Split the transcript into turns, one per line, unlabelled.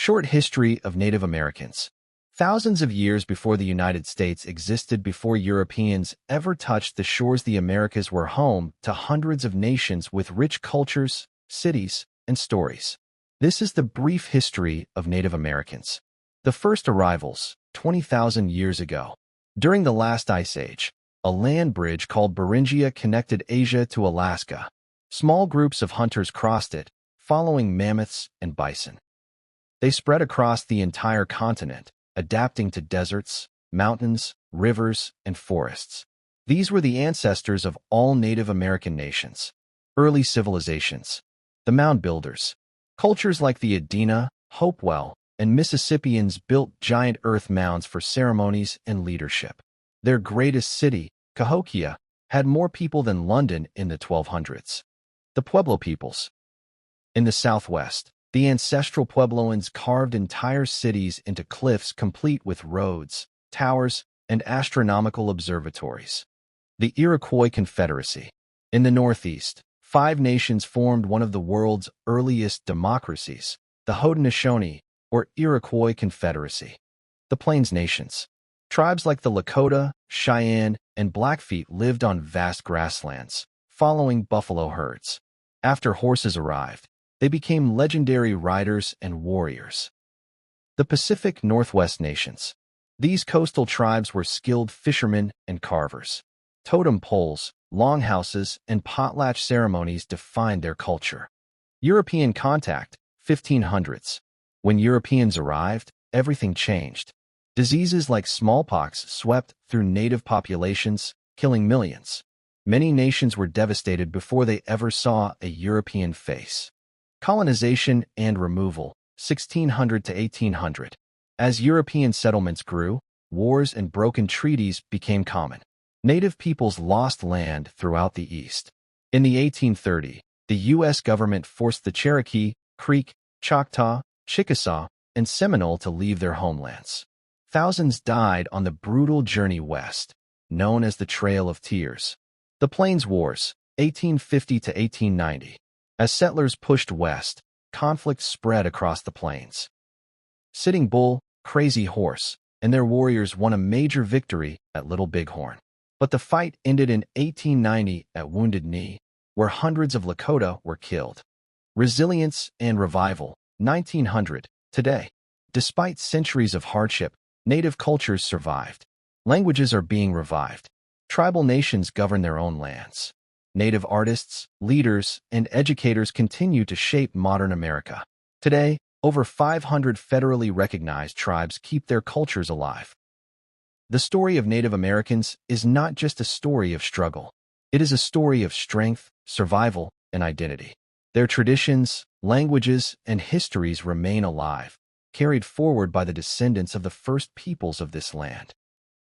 Short history of Native Americans. Thousands of years before the United States existed, before Europeans ever touched the shores, the Americas were home to hundreds of nations with rich cultures, cities, and stories. This is the brief history of Native Americans. The first arrivals, 20,000 years ago. During the last ice age, a land bridge called Beringia connected Asia to Alaska. Small groups of hunters crossed it, following mammoths and bison. They spread across the entire continent, adapting to deserts, mountains, rivers, and forests. These were the ancestors of all Native American nations. Early civilizations. The Mound Builders. Cultures like the Adena, Hopewell, and Mississippians built giant earth mounds for ceremonies and leadership. Their greatest city, Cahokia, had more people than London in the 1200s. The Pueblo peoples. In the Southwest, the ancestral Puebloans carved entire cities into cliffs, complete with roads, towers, and astronomical observatories. The Iroquois Confederacy. In the Northeast, 5 nations formed one of the world's earliest democracies, the Haudenosaunee, or Iroquois Confederacy. The Plains Nations. Tribes like the Lakota, Cheyenne, and Blackfeet lived on vast grasslands, following buffalo herds. After horses arrived, they became legendary riders and warriors. The Pacific Northwest Nations. These coastal tribes were skilled fishermen and carvers. Totem poles, longhouses, and potlatch ceremonies defined their culture. European contact, 1500s. When Europeans arrived, everything changed. Diseases like smallpox swept through native populations, killing millions. Many nations were devastated before they ever saw a European face. Colonization and removal, 1600 to 1800. As European settlements grew, wars and broken treaties became common. Native peoples lost land throughout the East. In the 1830s, the U.S. government forced the Cherokee, Creek, Choctaw, Chickasaw, and Seminole to leave their homelands. Thousands died on the brutal journey west, known as the Trail of Tears. The Plains Wars, 1850 to 1890. As settlers pushed west, conflict spread across the plains. Sitting Bull, Crazy Horse, and their warriors won a major victory at Little Bighorn. But the fight ended in 1890 at Wounded Knee, where hundreds of Lakota were killed. Resilience and revival, 1900. Today, despite centuries of hardship, Native cultures survived. Languages are being revived. Tribal nations govern their own lands. Native artists, leaders, and educators continue to shape modern America. Today, over 500 federally recognized tribes keep their cultures alive. The story of Native Americans is not just a story of struggle. It is a story of strength, survival, and identity. Their traditions, languages, and histories remain alive, carried forward by the descendants of the first peoples of this land.